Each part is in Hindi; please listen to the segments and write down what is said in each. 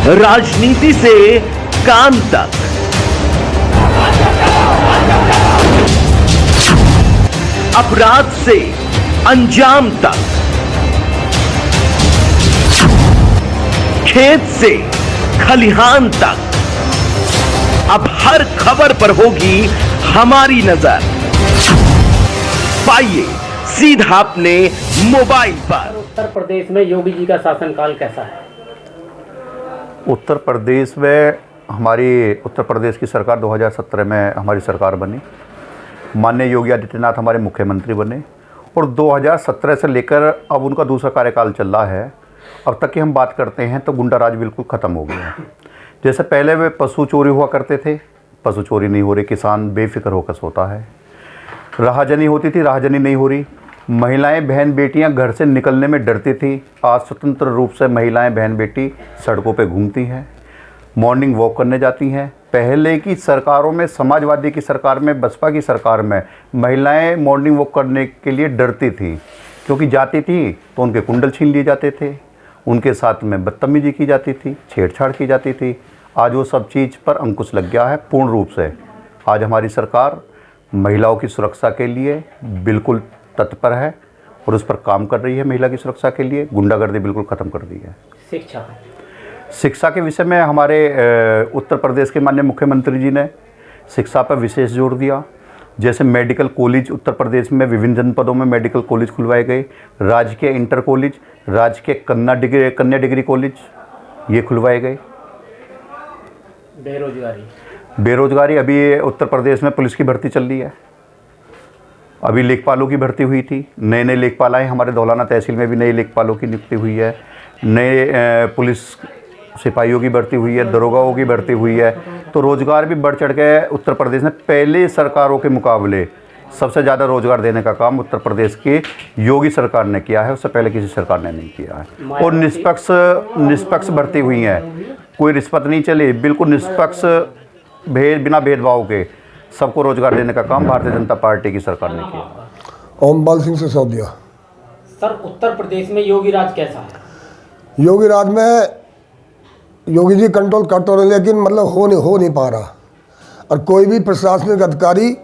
राजनीति से काम तक, अपराध से अंजाम तक, खेत से खलिहान तक, अब हर खबर पर होगी हमारी नजर। पाइए सीधा अपने मोबाइल पर। उत्तर प्रदेश में योगी जी का शासनकाल कैसा है? उत्तर प्रदेश में हमारी उत्तर प्रदेश की सरकार 2017 में हमारी सरकार बनी। माननीय योगी आदित्यनाथ हमारे मुख्यमंत्री बने और 2017 से लेकर अब उनका दूसरा कार्यकाल चल रहा है। अब तक की हम बात करते हैं तो गुंडाराज बिल्कुल ख़त्म हो गया है। जैसे पहले वे पशु चोरी हुआ करते थे, पशु चोरी नहीं हो रही, किसान बेफिक्र होकर सोता है। राहजनी होती थी, राहजनी नहीं हो रही। महिलाएं बहन बेटियां घर से निकलने में डरती थी, आज स्वतंत्र रूप से महिलाएं बहन बेटी सड़कों पे घूमती हैं, मॉर्निंग वॉक करने जाती हैं। पहले की सरकारों में, समाजवादी की सरकार में, बसपा की सरकार में महिलाएं मॉर्निंग वॉक करने के लिए डरती थी, क्योंकि जाती थी तो उनके कुंडल छीन लिए जाते थे, उनके साथ में बदतमीजी की जाती थी, छेड़छाड़ की जाती थी। आज वो सब चीज़ पर अंकुश लग गया है पूर्ण रूप से। आज हमारी सरकार महिलाओं की सुरक्षा के लिए बिल्कुल तत्पर है और उस पर काम कर रही है। महिला की सुरक्षा के लिए गुंडागर्दी बिल्कुल ख़त्म कर दी है। शिक्षा के विषय में हमारे उत्तर प्रदेश के माननीय मुख्यमंत्री जी ने शिक्षा पर विशेष जोर दिया। जैसे मेडिकल कॉलेज उत्तर प्रदेश में विभिन्न जनपदों में मेडिकल कॉलेज खुलवाए गए, राजकीय इंटर कॉलेज, राजकीय कन्या डिग्री कॉलेज ये खुलवाए गए। बेरोजगारी अभी उत्तर प्रदेश में पुलिस की भर्ती चल रही है। अभी लेखपालों की भर्ती हुई थी, नए नए लेखपाल आए। हमारे धौलाना तहसील में भी नए लेखपालों की नियुक्ति हुई है, नए पुलिस सिपाहियों की भर्ती हुई है, दरोगाओं की भर्ती हुई है। तो रोज़गार भी बढ़ चढ़ के उत्तर प्रदेश में पहले सरकारों के मुकाबले सबसे ज़्यादा रोज़गार देने का काम उत्तर प्रदेश की योगी सरकार ने किया है, उससे पहले किसी सरकार ने नहीं किया है। और निष्पक्ष भर्ती हुई है, कोई रिश्वत नहीं चली, बिल्कुल निष्पक्ष बिना भेदभाव के सबको रोजगार देने का काम भारतीय जनता पार्टी की सरकार ने किया। ओमपाल सिंह सिसोदिया। सर, उत्तर प्रदेश में योगी राज कैसा है? योगी राज में योगी जी कंट्रोल कर तो रहे, लेकिन मतलब हो नहीं पा रहा। और कोई भी प्रशासनिक अधिकारी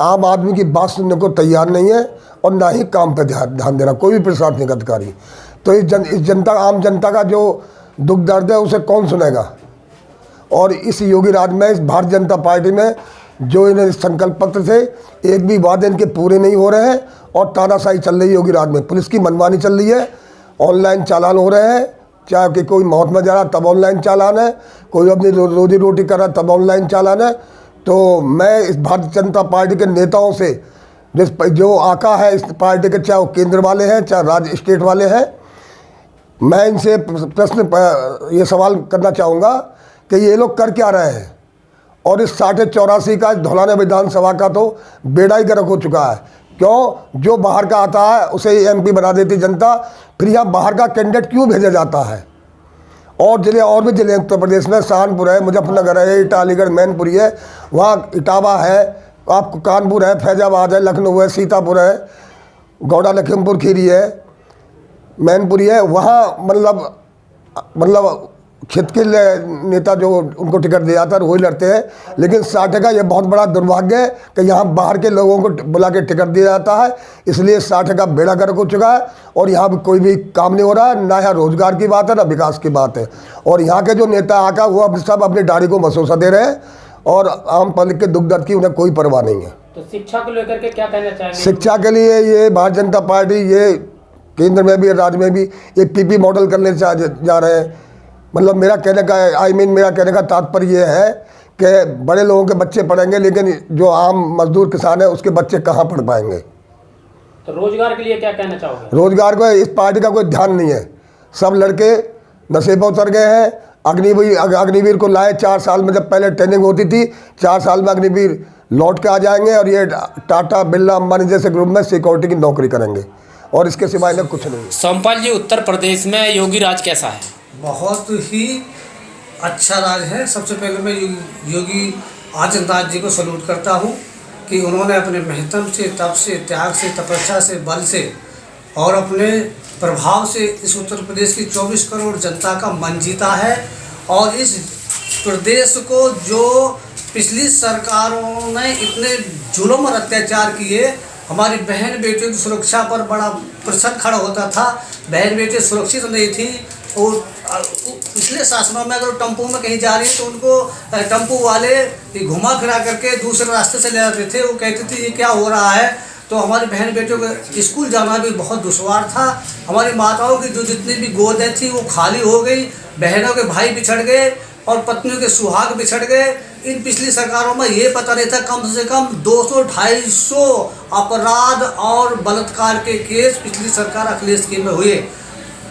आम आदमी की बात सुनने को तैयार नहीं है और ना ही काम पर ध्यान दे रहा कोई भी प्रशासनिक अधिकारी। तो इस जनता, आम जनता का जो दुख दर्द है उसे कौन सुनेगा? और इस योगी राज में, इस भारतीय जनता पार्टी में जो इन्हें संकल्प पत्र थे, एक भी वादे इनके पूरे नहीं हो रहे हैं और तानाशाही चल रही है योगी राज में। पुलिस की मनमानी चल रही है, ऑनलाइन चालान हो रहे हैं, चाहे कि कोई मौत में जा रहा तब ऑनलाइन चालान है, कोई अपनी रोजी रोटी कर रहा तब ऑनलाइन चालान है। तो मैं इस भारतीय जनता पार्टी के नेताओं से, जो आका है इस पार्टी के, चाहे वो केंद्र वाले हैं चाहे राज्य स्टेट वाले हैं, मैं इनसे प्रश्न ये सवाल करना चाहूँगा कि ये लोग कर क्या रहे हैं। और इस 84.5 का धौलाना विधानसभा का तो बेड़ा ही गर्क हो चुका है। क्यों? जो बाहर का आता है उसे एमपी बना देती जनता, फिर यहाँ बाहर का कैंडिडेट क्यों भेजा जाता है? और जिले, और भी जिले उत्तर प्रदेश में, सहारनपुर है, मुजफ्फरनगर है, अलीगढ़, मैनपुरी है, वहाँ इटावा है, आपको कानपुर है, फैजाबाद है, लखनऊ है, सीतापुर है, गौड़ा लखीमपुर खीरी है, मैनपुरी है। वहाँ मतलब क्षेत्र के नेता जो उनको टिकट दिया जाता है वही लड़ते हैं। लेकिन 60 का ये बहुत बड़ा दुर्भाग्य है कि यहाँ बाहर के लोगों को बुला के टिकट दिया जाता है, इसलिए 60 का बेड़ा गर्क हो चुका है और यहाँ कोई भी काम नहीं हो रहा है। ना यहाँ रोजगार की बात है ना विकास की बात है। और यहाँ के जो नेता आका वो अब सब अपनी दाढ़ी को मसोसा दे रहे हैं और आम पब्लिक के दुख दर्द की उन्हें कोई परवाह नहीं है। तो शिक्षा को लेकर के क्या कहना चाहेंगे? शिक्षा के लिए ये भारतीय जनता पार्टी, ये केंद्र में भी राज्य में भी एक पीपी मॉडल करने जा रहे हैं। मतलब मेरा कहने का तात्पर्य ये है कि बड़े लोगों के बच्चे पढ़ेंगे, लेकिन जो आम मजदूर किसान है उसके बच्चे कहाँ पढ़ पाएंगे? तो रोजगार के लिए क्या कहना चाहोगे? रोजगार को इस पार्टी का कोई ध्यान नहीं है। सब लड़के नशे पर उतर गए हैं। अग्निवीर को लाए 4 साल में, जब पहले ट्रेनिंग होती थी 4 साल में अग्निवीर लौट के आ जाएंगे और ये टाटा बिरला अंबानी जैसे ग्रुप में सिक्योरिटी की नौकरी करेंगे और इसके सिवाय इन्हें कुछ नहीं। सोमपाल जी, उत्तर प्रदेश में योगी राज कैसा है? बहुत ही अच्छा राज है। सबसे पहले मैं योगी आदित्यनाथ जी को सल्यूट करता हूँ कि उन्होंने अपने मेहनत से, तप से, त्याग से, तपस्या से, बल से और अपने प्रभाव से इस उत्तर प्रदेश की 24 करोड़ जनता का मन जीता है और इस प्रदेश को जो पिछली सरकारों ने इतने जुल्म और अत्याचार किए, हमारी बहन बेटियों की सुरक्षा पर बड़ा प्रश्न खड़ा होता था, बहन बेटी सुरक्षित नहीं थी। और पिछले शासनों में अगर टेम्पो में कहीं जा रही है तो उनको टेम्पो वाले घुमा फिरा करके दूसरे रास्ते से ले जाते थे। वो कहते थे ये क्या हो रहा है। तो हमारी बहन बेटियों को स्कूल जाना भी बहुत दुश्वार था। हमारी माताओं की जो जितनी भी गोदें थी वो खाली हो गई, बहनों के भाई बिछड़ गए और पत्नियों के सुहाग बिछड़ गए। इन पिछली सरकारों में ये पता नहीं था कम से कम 200-250 अपराध और बलात्कार के केस पिछली सरकार अखिलेश की में हुए।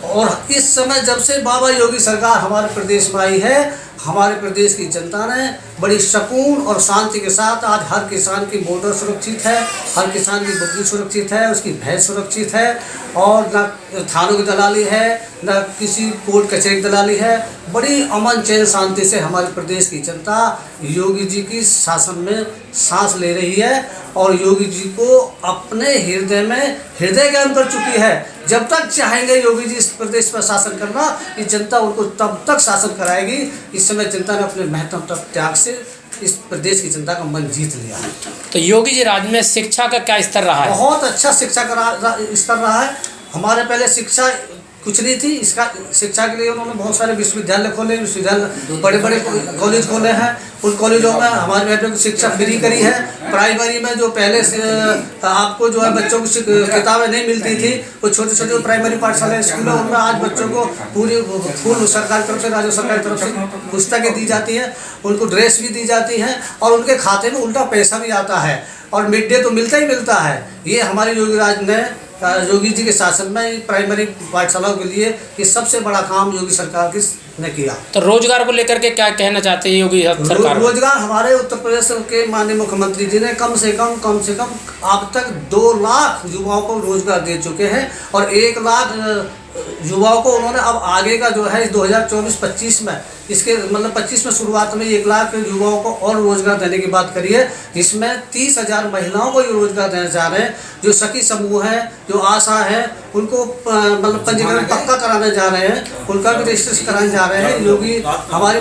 और इस समय जब से बाबा योगी सरकार हमारे प्रदेश में आई है, हमारे प्रदेश की जनता ने बड़ी सुकून और शांति के साथ आज हर किसान की मोटर सुरक्षित है, हर किसान की बकरी सुरक्षित है, उसकी भैंस सुरक्षित है और न थानों की दलाली है, न किसी कोर्ट कचहरी की दलाली है। बड़ी अमन चैन शांति से हमारे प्रदेश की जनता योगी जी की शासन में सांस ले रही है और योगी जी को अपने हृदय ज्ञान कर चुकी है। जब तक चाहेंगे योगी जी इस प्रदेश पर शासन करना, ये जनता उनको तब तक शासन कराएगी। इस समय जनता ने अपने महत्व त्याग से इस प्रदेश की जनता का मन जीत लिया है। तो योगी जी राज में शिक्षा का क्या स्तर रहा है? बहुत अच्छा शिक्षा का स्तर रहा है। हमारे पहले शिक्षा कुछ नहीं थी, इसका शिक्षा के लिए उन्होंने बहुत सारे विश्वविद्यालय खोले, विश्वविद्यालय बड़े बड़े कॉलेज खोले हैं। उन कॉलेजों में हमारे बेटों की शिक्षा फ्री करी है। प्राइमरी में जो पहले से आपको जो है बच्चों की किताबें नहीं मिलती थी, वो छोटे छोटे प्राइमरी पाठशाला स्कूल है, उनमें आज बच्चों को पूरी फुल सरकार की तरफ से, राज्य सरकार की तरफ से पुस्तकें दी जाती हैं, उनको ड्रेस भी दी जाती हैं और उनके खाते में उल्टा पैसा भी आता है और मिड डे तो मिलता ही मिलता है। ये हमारे योगी राज ने, योगी जी के शासन में प्राइमरी पाठशालाओं के लिए ये सबसे बड़ा काम योगी सरकार ने किया। तो रोजगार को लेकर के क्या कहना चाहते हैं योगी सरकार? रोजगार हमारे उत्तर प्रदेश के माननीय मुख्यमंत्री जी ने कम से कम अब तक 2 लाख युवाओं को रोजगार दे चुके हैं और 1 लाख युवाओं को उन्होंने अब आगे का जो है 2024-25 में, इसके मतलब 25 में शुरुआत में 1 लाख युवाओं को और रोजगार देने की बात करी है, जिसमें 30,000 महिलाओं को ये रोजगार देना चाह रहे हैं। जो सखी समूह है, जो आशा है, उनको मतलब पंजीकरण पक्का कराने जा रहे हैं, उनका भी रजिस्ट्रेशन कराने जा रहे हैं। योगी हमारी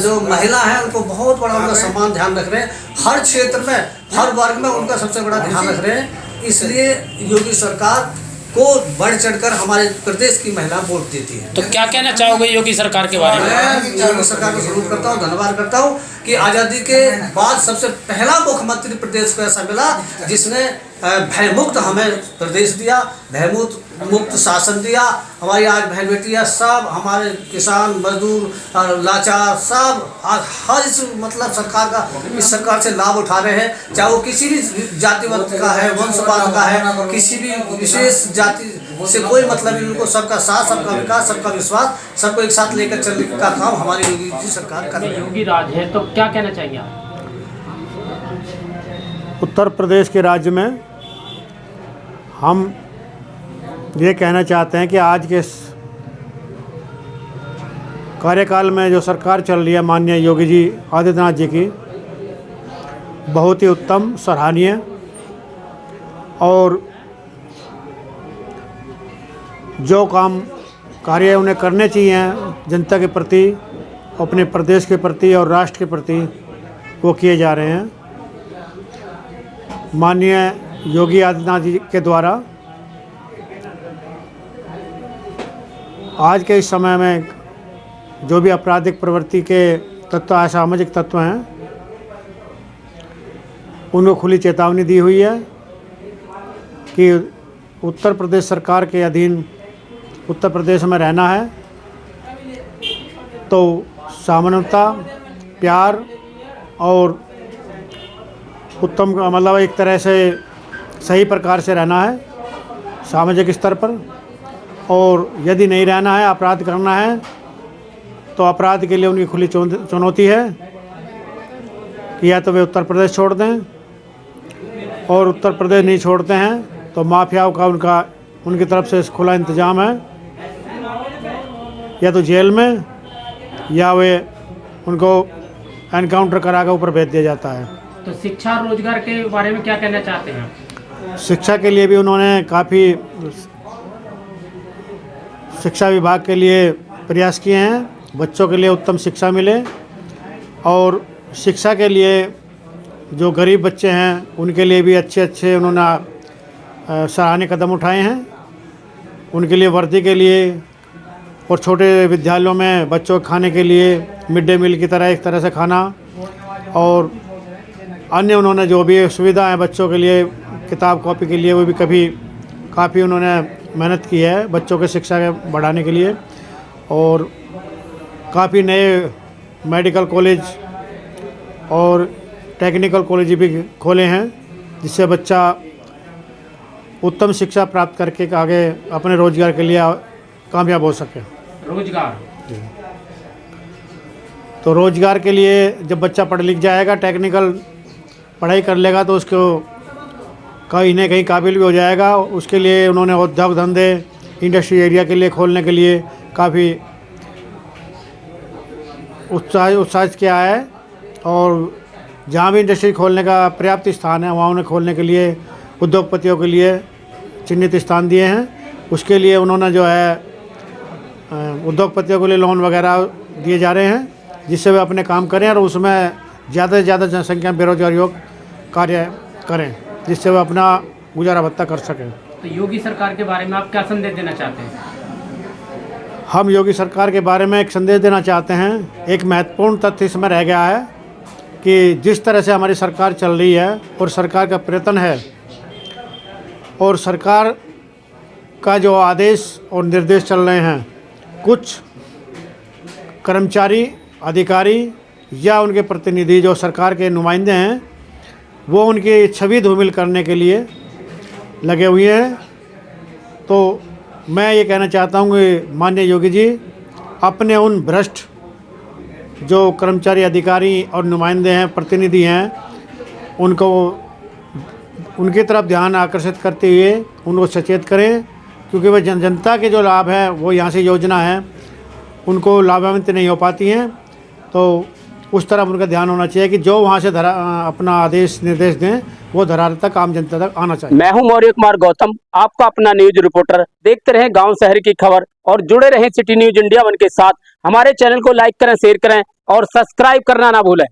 जो महिला है उनको बहुत बड़ा उनका सम्मान ध्यान रख रहे हैं, हर क्षेत्र में हर वर्ग में उनका सबसे बड़ा ध्यान रख रहे हैं। इसलिए योगी सरकार को बढ़ चढ़कर हमारे प्रदेश की महिला वोट देती है। तो क्या कहना चाहोगे योगी सरकार के बारे में? मैं योगी सरकार को जरूर करता हूँ, धन्यवाद करता हूँ कि आज़ादी के बाद सबसे पहला मुख्यमंत्री प्रदेश को ऐसा मिला जिसने भयमुक्त हमें प्रदेश दिया, भयमुक्त शासन दिया। हमारी आज बहन बेटियाँ सब, हमारे किसान मजदूर लाचार सब आज हर इस मतलब सरकार का, इस सरकार से लाभ उठा रहे हैं। चाहे वो किसी भी जातिवाद का है, वंशवाद का है, किसी भी विशेष जाति से कोई मतलब नहीं, उनको सबका साथ, सबका विकास, सबका विश्वास, सबको एक साथ लेकर चलने का काम हमारी योगी जी सरकार कर रही है। योगी राज है तो क्या कहना चाहिए आप? उत्तर प्रदेश के राज्य में हम ये कहना चाहते हैं कि आज के कार्यकाल में जो सरकार चल रही है माननीय योगी जी आदित्यनाथ जी की, बहुत ही उत्तम, सराहनीय और जो काम कार्य उन्हें करने चाहिए जनता के प्रति, अपने प्रदेश के प्रति और राष्ट्र के प्रति, वो किए जा रहे हैं। माननीय योगी आदित्यनाथ जी के द्वारा आज के इस समय में जो भी आपराधिक प्रवृत्ति के तत्व, असामाजिक तत्व हैं, उनको खुली चेतावनी दी हुई है कि उत्तर प्रदेश सरकार के अधीन उत्तर प्रदेश में रहना है तो समानता, प्यार और उत्तम मतलब एक तरह से सही प्रकार से रहना है सामाजिक स्तर पर। और यदि नहीं रहना है, अपराध करना है, तो अपराध के लिए उनकी खुली चुनौती है कि या तो वे उत्तर प्रदेश छोड़ दें, और उत्तर प्रदेश नहीं छोड़ते हैं तो माफियाओं का उनकी तरफ से खुला इंतज़ाम है, या तो जेल में या वे उनको एनकाउंटर करा कर ऊपर भेज दिया जाता है। तो शिक्षा और रोजगार के बारे में क्या कहना चाहते हैं? शिक्षा के लिए भी उन्होंने काफ़ी शिक्षा विभाग के लिए प्रयास किए हैं बच्चों के लिए उत्तम शिक्षा मिले और शिक्षा के लिए जो गरीब बच्चे हैं उनके लिए भी अच्छे अच्छे उन्होंने सराहनीय कदम उठाए हैं। उनके लिए वर्दी के लिए और छोटे विद्यालयों में बच्चों के खाने के लिए मिड डे मील की तरह एक तरह से खाना और अन्य उन्होंने जो भी सुविधा है बच्चों के लिए किताब कॉपी के लिए वो भी काफ़ी उन्होंने मेहनत की है बच्चों के शिक्षा के बढ़ाने के लिए। और काफ़ी नए मेडिकल कॉलेज और टेक्निकल कॉलेज भी खोले हैं जिससे बच्चा उत्तम शिक्षा प्राप्त करके आगे अपने रोजगार के लिए कामयाब हो सके। रोजगार तो रोजगार के लिए जब बच्चा पढ़ लिख जाएगा टेक्निकल पढ़ाई कर लेगा तो उसको कहीं न कहीं काबिल भी हो जाएगा। उसके लिए उन्होंने उद्योग धंधे इंडस्ट्री एरिया के लिए खोलने के लिए काफ़ी उत्साहित किया है और जहाँ भी इंडस्ट्री खोलने का पर्याप्त स्थान है वहाँ उन्हें खोलने के लिए उद्योगपतियों के लिए चिन्हित स्थान दिए हैं। उसके लिए उन्होंने जो है उद्योगपतियों के लिए लोन वगैरह दिए जा रहे हैं जिससे वे अपने काम करें और उसमें ज़्यादा से ज़्यादा जनसंख्या बेरोजगार योग कार्य करें जिससे वे अपना गुजारा भत्ता कर सकें। तो योगी सरकार के बारे में आप क्या संदेश देना चाहते हैं? हम योगी सरकार के बारे में एक संदेश देना चाहते हैं। एक महत्वपूर्ण तथ्य इसमें रह गया है कि जिस तरह से हमारी सरकार चल रही है और सरकार का प्रयत्न है और सरकार का जो आदेश और निर्देश चल रहे हैं, कुछ कर्मचारी अधिकारी या उनके प्रतिनिधि जो सरकार के नुमाइंदे हैं वो उनकी छवि धूमिल करने के लिए लगे हुए हैं। तो मैं ये कहना चाहता हूँ कि माननीय योगी जी अपने उन भ्रष्ट जो कर्मचारी अधिकारी और नुमाइंदे हैं प्रतिनिधि हैं उनको उनकी तरफ ध्यान आकर्षित करते हुए उनको सचेत करें क्योंकि वह जनता के जो लाभ है वो यहाँ से योजना है उनको लाभान्वित नहीं हो पाती हैं। तो उस तरफ उनका ध्यान होना चाहिए कि जो वहाँ से अपना आदेश निर्देश दें वो धरातल तक आम जनता तक आना चाहिए। मैं हूं मौर्य कुमार गौतम, आपका अपना न्यूज रिपोर्टर। देखते रहें गांव शहर की खबर और जुड़े रहें सिटी न्यूज इंडिया 1 के साथ। हमारे चैनल को लाइक करें, शेयर करें और सब्सक्राइब करना ना भूलें।